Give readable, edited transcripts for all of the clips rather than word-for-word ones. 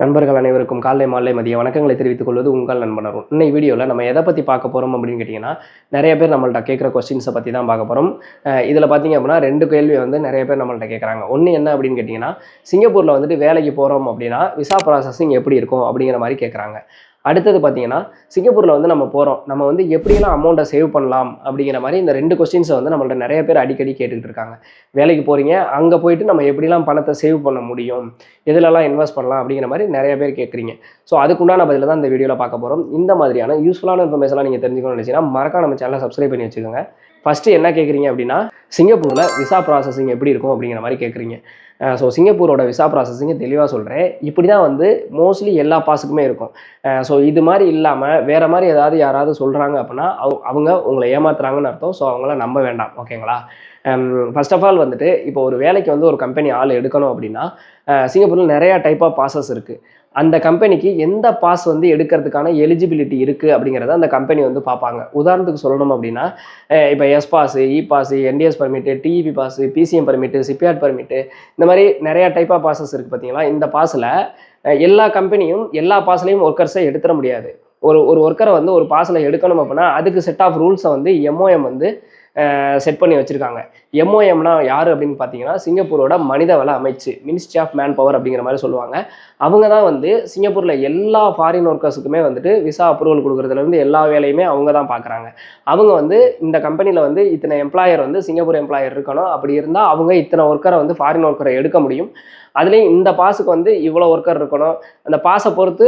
நண்பர்கள் அனைவருக்கும் காலை மாலை மதிய வணக்கங்களை தெரிவித்துக் கொள்வது உங்கள் நண்பன் அருண். இன்னைக்கு வீடியோவில் நம்ம எதை பற்றி பார்க்க போகிறோம் அப்படின்னு கேட்டிங்கன்னா, நிறைய பேர் நம்மள்ட்ட கேட்குற கொஸ்டின்ஸை பற்றி தான் பார்க்க போகிறோம். இதில் பார்த்தீங்க அப்படின்னா 2 கேள்வி வந்து நிறைய பேர் நம்மள்ட்ட கேட்குறாங்க. ஒன்று என்ன அப்படின்னு கேட்டிங்கன்னா, சிங்கப்பூரில் வந்துட்டு வேலைக்கு போகிறோம் அப்படின்னா விசா ப்ராசஸிங் எப்படி இருக்கும் அப்படிங்கிற மாதிரி கேட்குறாங்க. அடுத்தது பார்த்தீங்கன்னா, சிங்கப்பூரில் வந்து நம்ம போகிறோம், நம்ம வந்து எப்படியெல்லாம் அமௌண்ட்டை சேவ் பண்ணலாம் அப்படிங்கிற மாதிரி இந்த 2 கொஸ்டின்ஸை வந்து நம்மள்ட்ட நிறைய பேர் அடிக்கடி கேட்டுக்கிட்டு இருக்காங்க. வேலைக்கு போகிறீங்க, அங்கே போயிட்டு நம்ம எப்படிலாம் பணத்தை சேவ் பண்ண முடியும், எதுலலாம் இன்வெஸ்ட் பண்ணலாம் அப்படிங்கிற மாதிரி நிறைய பேர் கேட்குறீங்க. ஸோ அதுக்குண்டான பதில தான் இந்த வீடியோவில் பார்க்க போகிறோம். இந்த மாதிரியான யூஸ்ஃபுல்லான இன்ஃபர்மேஷன்லாம் நீங்கள் தெரிஞ்சுக்கணும்னு நினச்சிங்கன்னா மறக்காம நம்ம சேனலை சப்ஸ்கிரைப் பண்ணி வச்சுக்கோங்க. ஃபஸ்ட்டு என்ன கேட்குறீங்க அப்படின்னா, சிங்கப்பூரில் விசா ப்ராசஸிங் எப்படி இருக்கும் அப்படிங்கிற மாதிரி கேட்குறீங்க. ஸோ சிங்கப்பூரோட விசா ப்ராசஸிங்கை தெளிவாக சொல்கிறேன். இப்படி தான் வந்து மோஸ்ட்லி எல்லா பாஸுக்குமே இருக்கும். ஸோ இது மாதிரி இல்லாமல் வேறு மாதிரி யாராவது சொல்கிறாங்க அப்படின்னா அவங்க உங்களை ஏமாத்துறாங்கன்னு அர்த்தம். ஸோ அவங்கள நம்ப வேண்டாம். ஓகேங்களா? ஃபர்ஸ்ட் ஆஃப் ஆல் வந்துட்டு இப்போ ஒரு வேலைக்கு வந்து ஒரு கம்பெனி ஆள் எடுக்கணும் அப்படின்னா சிங்கப்பூரில் நிறையா டைப் ஆஃப் பாஸஸ் இருக்குது. அந்த கம்பெனிக்கு எந்த பாஸ் வந்து எடுக்கிறதுக்கான எலிஜிபிலிட்டி இருக்குது அப்படிங்கிறத அந்த கம்பெனி வந்து பார்ப்பாங்க. உதாரணத்துக்கு சொல்லணும் அப்படின்னா, இப்போ S pass, E pass, NTS permit, DEP pass, PCM permit, CPR permit, இந்த மாதிரி நிறையா டைப் ஆஃப் பாஸஸ் இருக்குது பார்த்தீங்களா. இந்த பாஸில் எல்லா கம்பெனியும் எல்லா பாஸ்லையும் ஒர்க்கர்ஸை எடுத்துட முடியாது. ஒரு ஒர்க்கரை வந்து ஒரு பாஸில் எடுக்கணும் அப்படின்னா அதுக்கு செட் ஆஃப் ரூல்ஸை வந்து எம்ஓஎம் வந்து செட் பண்ணி வச்சுருக்காங்க. எம்ஓஎம்னா யார் அப்படின்னு பார்த்தீங்கன்னா, சிங்கப்பூரோட மனிதவள அமைச்சு, மினிஸ்ட்ரி ஆஃப் மேன் பவர் அப்படிங்கிற மாதிரி சொல்லுவாங்க. அவங்க தான் வந்து சிங்கப்பூரில் எல்லா ஃபாரின் ஒர்க்கர்ஸுக்குமே வந்துட்டு விசா அப்ரூவல் கொடுக்குறதுலேருந்து எல்லா வேலையுமே அவங்க தான் பார்க்குறாங்க. அவங்க வந்து இந்த கம்பெனியில் வந்து இத்தனை எம்ப்ளாயர் வந்து சிங்கப்பூர் எம்ப்ளாயர் இருக்கணும், அப்படி இருந்தால் அவங்க இத்தனை ஒர்க்கரை வந்து ஃபாரின் ஒர்க்கரை எடுக்க முடியும். அதுலேயும் இந்த பாஸுக்கு வந்து இவ்வளோ ஒர்க்கர் இருக்கணும். அந்த பாஸை பொறுத்து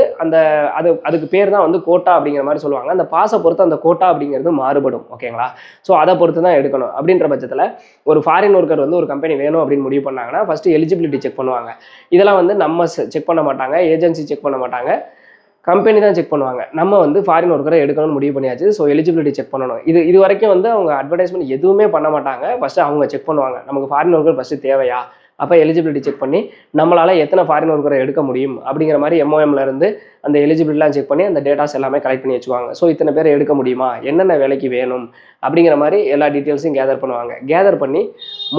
அதுக்கு பேர் தான் வந்து கோட்டா அப்படிங்கிற மாதிரி சொல்லுவாங்க. அந்த பாஸை பொறுத்து அந்த கோட்டா அப்படிங்கிறது மாறுபடும். ஓகேங்களா? ஸோ அதை பொறுத்து தான் எடுக்கணும். அப்படின்ற பட்சத்தில் ஒரு ஃபாரின் ஒர்க்கர் வந்து ஒரு கம்பெனி வேணும் அப்படின்னு முடிவு பண்ணாங்கன்னா ஃபஸ்ட்டு எலிஜிபிலிட்டி செக் பண்ணுவாங்க. இதெல்லாம் வந்து நம்ம செக் பண்ண மாட்டாங்க, ஏஜென்சி செக் பண்ண மாட்டாங்க, கம்பெனி தான் செக் பண்ணுவாங்க. நம்ம வந்து ஃபாரின் ஒர்க்கரை எடுக்கணும்னு முடிவு பண்ணியாச்சு. ஸோ எலிஜிபிலிட்டி செக் பண்ணணும். இது வரைக்கும் வந்து அவங்க அட்வர்டைஸ்மெண்ட் எதுவுமே பண்ண மாட்டாங்க. ஃபஸ்ட்டு அவங்க செக் பண்ணுவாங்க, நமக்கு ஃபாரின் ஒர்க்கர் ஃபஸ்ட்டு தேவையா, அப்போ எலிஜிபிலிட்டி செக் பண்ணி நம்மளால் எத்தனை ஃபாரின் ஒர்க்கரை எடுக்க முடியும் அப்படிங்கிற மாதிரி எம்ஓஎம்ல இருந்து அந்த எலிஜிபிலிட்டிலாம் செக் பண்ணி அந்த டேட்டாஸ் எல்லாமே கலெக்ட் பண்ணி வச்சுக்குவாங்க. ஸோ இத்தனை பேர் எடுக்க முடியுமா, என்னென்ன வேலைக்கு வேணும் அப்படிங்கிற மாதிரி எல்லா டீட்டெயில்ஸையும் கேதர் பண்ணுவாங்க. கேதர் பண்ணி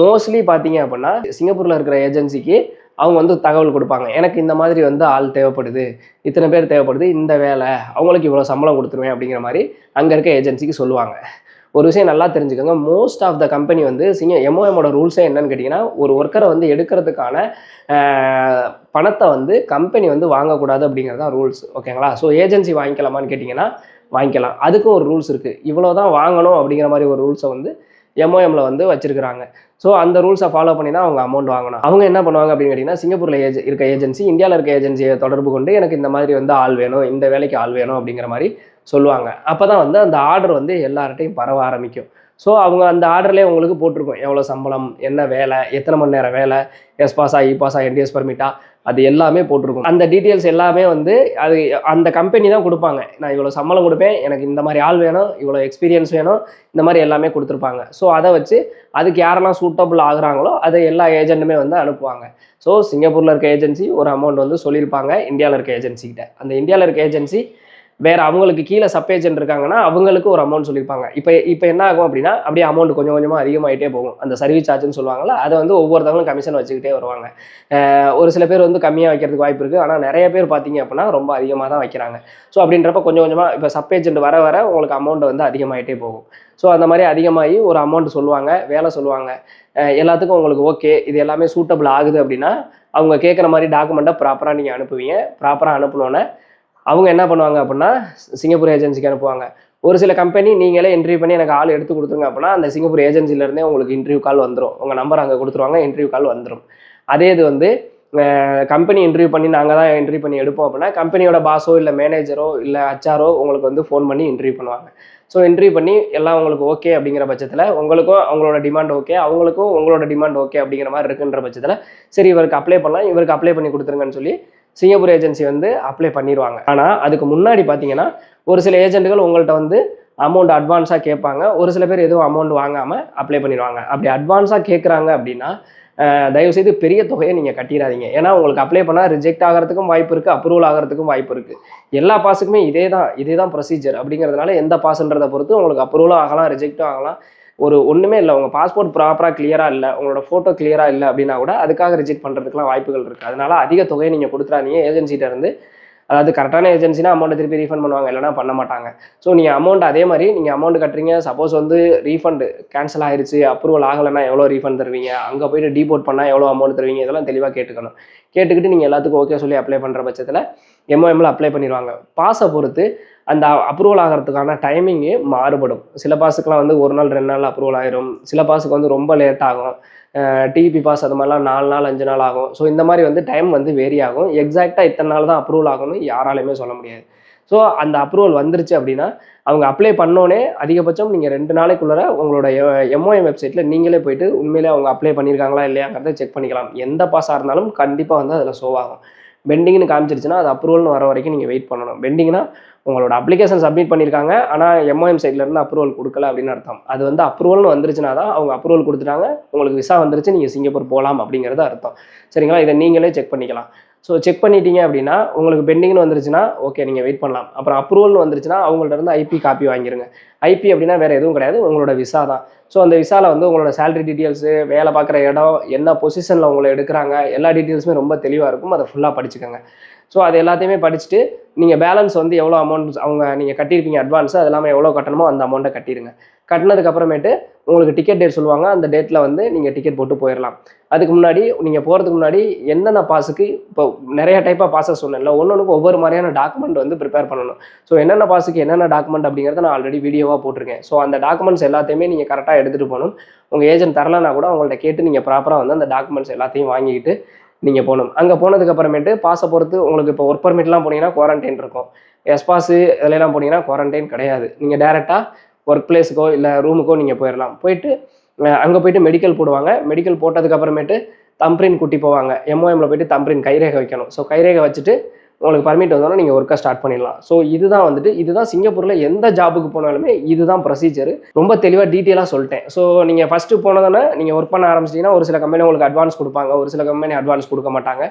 மோஸ்ட்லி பார்த்தீங்க அப்படின்னா சிங்கப்பூரில் இருக்கிற ஏஜென்சிக்கு அவங்க வந்து தகவல் கொடுப்பாங்க. எனக்கு இந்த மாதிரி வந்து ஆள் தேவைப்படுது, இத்தனை பேர் தேவைப்படுது, இந்த வேலை, அவங்களுக்கு இவ்வளோ சம்பளம் கொடுத்துருவேன் அப்படிங்கிற மாதிரி அங்கே இருக்க ஏஜென்சிக்கு சொல்லுவாங்க. ஒரு விஷயம் நல்லா தெரிஞ்சுக்கோங்க, மோஸ்ட் ஆஃப் த கம்பெனி வந்து எம்ஓஎம்மோட ரூல்ஸே என்னன்னு கேட்டிங்கன்னா, ஒரு ஒர்க்கரை வந்து எடுக்கிறதுக்கான பணத்தை வந்து கம்பெனி வந்து வாங்கக்கூடாது அப்படிங்கிறது தான் ரூல்ஸ். ஓகேங்களா? ஸோ ஏஜென்சி வாங்கிக்கலாமான்னு கேட்டிங்கன்னா வாங்கிக்கலாம். அதுக்கும் ஒரு ரூல்ஸ் இருக்குது. இவ்வளோ தான் வாங்கணும் அப்படிங்கிற மாதிரி ஒரு ரூல்ஸை வந்து எம்ஓஎம்ல வந்து வச்சிருக்கிறாங்க. ஸோ அந்த ரூல்ஸை ஃபாலோ பண்ணி தான் அவங்க அமௌண்ட் வாங்கணும். அவங்க என்ன பண்ணுவாங்க அப்படின்னு கேட்டிங்கன்னா, சிங்கப்பூரில் இருக்க ஏஜென்சி இந்தியாவில் இருக்க ஏஜென்சியை தொடர்பு கொண்டு எனக்கு இந்த மாதிரி வந்து ஆள் வேணும், இந்த வேலைக்கு ஆள் வேணும் அப்படிங்கிற மாதிரி சொல்லுவாங்க. அப்போ தான் வந்து அந்த ஆர்டர் வந்து எல்லார்ட்டையும் பரவ ஆரம்பிக்கும். ஸோ அவங்க அந்த ஆர்டர்லேயே உங்களுக்கு போட்டிருக்கும், எவ்வளோ சம்பளம், என்ன வேலை, எத்தனை மணி நேரம் வேலை, எஸ் பாஸா, இ பாஸா, என்டிஎஸ் பர்மிட்டா, அது எல்லாமே போட்டிருக்கும். அந்த டீட்டெயில்ஸ் எல்லாமே வந்து அது அந்த கம்பெனி தான் கொடுப்பாங்க. நான் இவ்வளோ சம்பளம் கொடுப்பேன், எனக்கு இந்த மாதிரி ஆள் வேணும், இவ்வளோ எக்ஸ்பீரியன்ஸ் வேணும், இந்த மாதிரி எல்லாமே கொடுத்துருப்பாங்க. ஸோ அதை வச்சு அதுக்கு யாரெல்லாம் சூட்டபிள் ஆகுறாங்களோ அதை எல்லா ஏஜென்ட்டுமே வந்து அனுப்புவாங்க. ஸோ சிங்கப்பூரில் இருக்க ஏஜென்சி ஒரு அமௌண்ட் வந்து சொல்லியிருப்பாங்க இந்தியாவில் இருக்க ஏஜென்சிக்கிட்ட. அந்த இந்தியாவில் இருக்க ஏஜென்சி வேறு அவங்களுக்கு கீழே சப் ஏஜென்ட் இருக்காங்கன்னா அவங்களுக்கு ஒரு அமௌண்ட் சொல்லியிருப்பாங்க. இப்போ என்ன ஆகும் அப்படின்னா, அப்படியே அமௌண்ட் கொஞ்சம் கொஞ்சமாக அதிகமாகிட்டே போகும். அந்த சர்வீஸ் சார்ஜ்னு சொல்லுவாங்கள்ல, அதை வந்து ஒவ்வொருத்தவங்களும் கமிஷன் வச்சுக்கிட்டே வருவாங்க. ஒரு சில பேர் வந்து கம்மியாக வைக்கிறதுக்கு வாய்ப்பு இருக்குது. ஆனால் நிறைய பேர் பார்த்தீங்க அப்படின்னா ரொம்ப அதிகமாக தான் வைக்கிறாங்க. ஸோ அப்படின்றப்ப கொஞ்சம் கொஞ்சமாக இப்போ சப் ஏஜென்ட் வர வர உங்களுக்கு அமௌண்ட் வந்து அதிகமாகிட்டே போகும். ஸோ அந்த மாதிரி அதிகமாகி ஒரு அமௌண்ட் சொல்லுவாங்க, வேலை சொல்லுவாங்க. எல்லாத்துக்கும் உங்களுக்கு ஓகே, இது எல்லாமே சூட்டபிள் ஆகுது அப்படின்னா அவங்க கேட்குற மாதிரி டாக்குமெண்ட்டை ப்ராப்பராக நீங்கள் அனுப்புவீங்க. ப்ராப்பராக அனுப்பினோன்னே அவங்க என்ன பண்ணுவாங்க அப்படின்னா சிங்கப்பூர் ஏஜென்சிக்கு அனுப்புவாங்க. ஒரு சில கம்பெனி நீங்களே இன்டர்வியூ பண்ணி எனக்கு ஆள் எடுத்து கொடுத்துருங்க அப்படின்னா அந்த சிங்கப்பூர் ஏஜென்சிலேருந்தே உங்களுக்கு இன்டர்வியூ கால் வந்துடும். உங்கள் நம்பர் அங்கே கொடுத்துருவாங்க, இன்டர்வியூ கால் வந்துடும். அதே இது வந்து கம்பெனி இன்டர்வியூ பண்ணி நாங்கள் தான் இன்டர்வியூ பண்ணி எடுப்போம் அப்படின்னா கம்பெனியோட பாஸோ இல்லை மேனேஜரோ இல்லை ஹச்ஆரோ உங்களுக்கு வந்து ஃபோன் பண்ணி இன்டர்வியூ பண்ணுவாங்க. ஸோ இன்டர்வியூ பண்ணி எல்லாம் உங்களுக்கு ஓகே அப்படிங்கிற பட்சத்தில் உங்களுக்கும் அவங்களோட டிமாண்ட் ஓகே, அவங்களுக்கும் உங்களோட டிமாண்ட் ஓகே அப்படிங்கிற மாதிரி இருக்குன்ற பட்சத்தில் சரி இவருக்கு அப்ளை பண்ணலாம், இவருக்கு அப்ளை பண்ணி கொடுத்துருங்கன்னு சொல்லி சிங்கப்பூர் ஏஜென்சி வந்து அப்ளை பண்ணிடுவாங்க. ஆனால் அதுக்கு முன்னாடி பார்த்தீங்கன்னா ஒரு சில ஏஜென்ட்டுகள் உங்கள்கிட்ட வந்து அமௌண்ட் அட்வான்ஸாக கேட்பாங்க. ஒரு சில பேர் எதுவும் அமௌண்ட் வாங்காமல் அப்ளை பண்ணிடுவாங்க. அப்படி அட்வான்ஸாக கேட்குறாங்க அப்படின்னா தயவுசெய்து பெரிய தொகையை நீங்கள் கட்டிடாதீங்க. ஏன்னா உங்களுக்கு அப்ளை பண்ணால் ரிஜெக்ட் ஆகிறதுக்கும் வாய்ப்பு இருக்குது, அப்ரூவல் ஆகிறதுக்கும் வாய்ப்பு இருக்குது. எல்லா பாஸுக்குமே இதே தான் ப்ரொசீஜர் அப்படிங்கிறதுனால எந்த பாஸ்ன்றதை பொறுத்து உங்களுக்கு அப்ரூவலும் ஆகலாம், ரிஜெக்டும் ஆகலாம். ஒன்றுமே இல்லை, உங்கள் பாஸ்போர்ட் ப்ராப்பராக கிளியராக இல்லை, உங்களோட ஃபோட்டோ கிளியராக இல்லை அப்படின்னா கூட அதுக்காக ரிஜெக்ட் பண்ணுறதுக்குலாம் வாய்ப்புகள் இருக்குது. அதனால அதிக தொகையை நீங்கள் கொடுத்துறாதீங்க ஏஜென்சிகிட்ட இருந்து. அதாவது கரெக்டான ஏஜென்சினா அமௌண்ட்டை திருப்பி ரீஃபண்ட் பண்ணுவாங்க, இல்லைனா பண்ண மாட்டாங்க. ஸோ நீங்கள் அமௌண்ட் அதே மாதிரி நீங்கள் அமௌண்ட் கட்டுறீங்க, சப்போஸ் வந்து ரீஃபண்டு கேன்சல் ஆயிடுச்சு, அப்ரூவல் ஆகலைன்னா எவ்வளோ ரீஃபண்ட் தருவீங்க, அங்கே போய்ட்டு டீபோர்ட் பண்ணால் எவ்வளோ அமௌண்ட் தருவீங்க, இதெல்லாம் தெளிவாக கேட்டுக்கணும். கேட்டுக்கிட்டு நீங்கள் எல்லாத்துக்கும் ஓகே சொல்லி அப்ளை பண்ணுற பட்சத்தில் எம்ஓஎம்மில் அப்ளை பண்ணிடுவாங்க. பாஸை பொறுத்து அந்த அப்ரூவல் ஆகிறதுக்கான டைமிங்கு மாறுபடும். சில பாஸுக்கெலாம் வந்து 1 நாள் 2 நாள் அப்ரூவல் ஆகிரும், சில பாஸுக்கு வந்து ரொம்ப லேட் ஆகும். டிபி பாஸ் அது மாதிரிலாம் 4 நாள் 5 நாள் ஆகும். ஸோ இந்த மாதிரி வந்து டைம் வந்து வேரி ஆகும். எக்ஸாக்டாக இத்தனை நாள் தான் அப்ரூவல் ஆகும்னு யாராலையுமே சொல்ல முடியாது. ஸோ அந்த அப்ரூவல் வந்துருச்சு அப்படின்னா அவங்க அப்ளை பண்ணோன்னே அதிகபட்சம் நீங்கள் 2 நாளைக்குள்ளே உங்களோட எம்ஓஎம் வெப்சைட்டில் நீங்களே போயிட்டு உண்மையிலே அவங்க அப்ளை பண்ணியிருக்காங்களா இல்லையாங்கிறத செக் பண்ணிக்கலாம். எந்த பாஸாக இருந்தாலும் கண்டிப்பாக வந்து அதில் ஷோ ஆகும். பெண்டிங்னு காமிச்சிருச்சுன்னா அது அப்ரூவல்னு வர வரைக்கும் நீங்கள் வெயிட் பண்ணணும். பெண்டிங்னா உங்களோட அப்ளிகேஷன் சப்மிட் பண்ணியிருக்காங்க, ஆனால் எம்ஓஎம் சைட்லேருந்து அப்ரூவல் கொடுக்கல அப்படின்னு அர்த்தம். அது வந்து அப்ரூவல்னு வந்துருச்சுன்னா தான் அவங்க அப்ரூவல் கொடுத்துட்டாங்க, உங்களுக்கு விசா வந்துருச்சு, நீங்கள் சிங்கப்பூர் போகலாம் அப்படிங்கிறது அர்த்தம். சரிங்களா? இதை நீங்களே செக் பண்ணிக்கலாம். ஸோ செக் பண்ணிட்டீங்க அப்படின்னா உங்களுக்கு பெண்டிங்னு வந்துருச்சுன்னா ஓகே நீங்கள் வெயிட் பண்ணலாம். அப்புறம் அப்ரூவல்னு வந்துருச்சுன்னா அவங்கள்ட்ட இருந்து ஐபி காப்பி வாங்கிருங்க. ஐபி அப்படின்னா வேறு எதுவும் கிடையாது, உங்களோட விசா தான். ஸோ அந்த விசாவில் வந்து உங்களோட சேலரி டீட்டெயில்ஸு, வேலை பார்க்குற இடம், என்ன பொசிஷனில் உங்களை எடுக்கிறாங்க, எல்லா டீட்டெயில்ஸுமே ரொம்ப தெளிவாக இருக்கும். அதை ஃபுல்லாக படிச்சுக்கோங்க. ஸோ அது எல்லாத்தையுமே படிச்சுட்டு நீங்கள் பேலன்ஸ் வந்து எவ்வளோ அமௌண்ட் அவங்க நீங்கள் கட்டியிருப்பீங்க அட்வான்ஸு, அது இல்லாமல் எவ்வளோ கட்டணுமோ அந்த அமௌண்ட்டை கட்டிடுங்க. கட்டினதுக்கப்புறமேட்டு உங்களுக்கு டிக்கெட் டேட் சொல்லுவாங்க, அந்த டேட்டில் வந்து நீங்கள் டிக்கெட் போட்டு போயிடலாம். அதுக்கு முன்னாடி நீங்கள் போகிறதுக்கு முன்னாடி என்னென்ன பாஸுக்கு இப்போ நிறைய டைப்பாக பாஸஸ் சொன்னேன்ல, ஒவ்வொன்றுக்கும் ஒவ்வொரு மாதிரியான டாக்குமெண்ட் வந்து ப்ரிப்பேர் பண்ணணும். ஸோ என்னென்ன பாஸுக்கு என்னென்ன டாக்குமெண்ட் அப்படிங்கிறத நான் ஆல்ரெடி வீடியோவாக போட்டிருக்கேன். ஸோ அந்த டாக்குமெண்ட்ஸ் எல்லாத்தையுமே நீங்கள் கரெக்டாக எடுத்துகிட்டு போகணும். உங்கள் ஏஜென்ட் தரலைன்னா கூட அவங்கள்ட்ட கேட்டு நீங்கள் ப்ராப்பராக வந்து அந்த டாக்குமெண்ட்ஸ் எல்லாத்தையும் வாங்கிக்கிட்டு நீங்கள் போகணும். அங்கே போனதுக்கு அப்புறமேட்டு பாஸை பொறுத்து உங்களுக்கு இப்போ ஒர்க் பர்மிட்லாம் போனீங்கன்னா குவாரண்டைன் இருக்கும். எஸ்பாஸு இதெல்லாம் போனீங்கன்னா குவாரண்டைன் கிடையாது. நீங்கள் டேரெக்டாக ஒர்க் பிளேஸுக்கோ இல்லை ரூமுக்கோ நீங்கள் போயிடலாம். போயிட்டு அங்கே போய்ட்டு மெடிக்கல் போடுவாங்க. மெடிக்கல் போட்டதுக்கப்புறமேட்டு தம்பிரின் கூட்டி போவாங்க. எம்ஓஎம்மில் போய்ட்டு தம்பிரின் கைரேகை வைக்கணும். ஸோ கைரேகை வச்சுட்டு உங்களுக்கு பர்மிட் வந்தோன்னா நீங்கள் ஒர்க்கை ஸ்டார்ட் பண்ணிடலாம். ஸோ இதுதான் சிங்கப்பூரில் எந்த ஜாபுக்கு போனாலுமே இதுதான் ப்ரொசீஜர். ரொம்ப தெளிவாக டீட்டெயிலாக சொல்லிட்டேன். ஸோ நீங்கள் ஃபஸ்ட்டு போனதுன்னா நீங்கள் ஒர்க் பண்ண ஆரம்பிச்சிட்டிங்கன்னா ஒரு சில கம்பெனி உங்களுக்கு அட்வான்ஸ் கொடுப்பாங்க, ஒரு சில கம்பெனி அட்வான்ஸ் கொடுக்க மாட்டாங்க.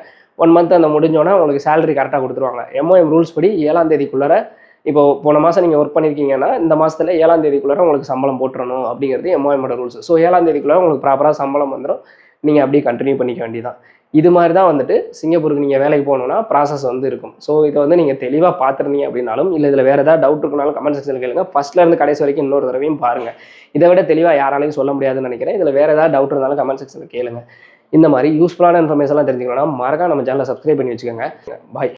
1 மந்த் அந்த முடிஞ்சோன்னா உங்களுக்கு சேலரி கரெக்டாக கொடுத்துருவாங்க. எம்ஓஎம் ரூல்ஸ் படி 7ஆம் தேதிக்குள்ளே, இப்போ போன மாதம் நீங்கள் ஒர்க் பண்ணியிருக்கீங்கன்னா இந்த மாதத்தில் 7ஆம் தேதிக்குள்ளே உங்களுக்கு சம்பளம் போட்டுறணும் அப்படிங்கிறது எம்ஓஎம்மோட ரூல்ஸ். ஸோ 7ஆம் தேதிக்குள்ளே உங்களுக்கு ப்ராப்பராக சம்பளம் வந்துடும். நீங்கள் அப்படியே கண்டினியூ பண்ணிக்க வேண்டியதான். இது மாதிரி தான் வந்துட்டு சிங்கப்பூருக்கு நீங்கள் வேலைக்கு போகணுன்னா ப்ராசஸ் வந்து இருக்கும். ஸோ இதை வந்து நீங்கள் தெளிவாக பார்த்துருந்தீங்க அப்படின்னாலும், இல்லை இதில் வேறு ஏதாவது டவுட் இருக்குனாலும் கமெண்ட் செக்ஷனில் கேளுங்க. ஃபஸ்ட்லேருந்து கடைசி வரைக்கும் இன்னொரு தடவையும் பாருங்கள். இதை விட தெளிவாக யாராலையும் சொல்ல முடியாதுன்னு நினைக்கிறேன். இதில் வேறு ஏதாவது டவுட் இருந்தாலும் கமெண்ட் செக்ஷனில் கேளுங்க. இந்த மாதிரி யூஸ்ஃபுல்லான இன்ஃபர்மேஷன்லாம் தெரிஞ்சுக்கணும்னா மறக்காம நம்ம சேனலை சப்ஸ்கிரைப் பண்ணி வச்சுக்கோங்க. பாய்.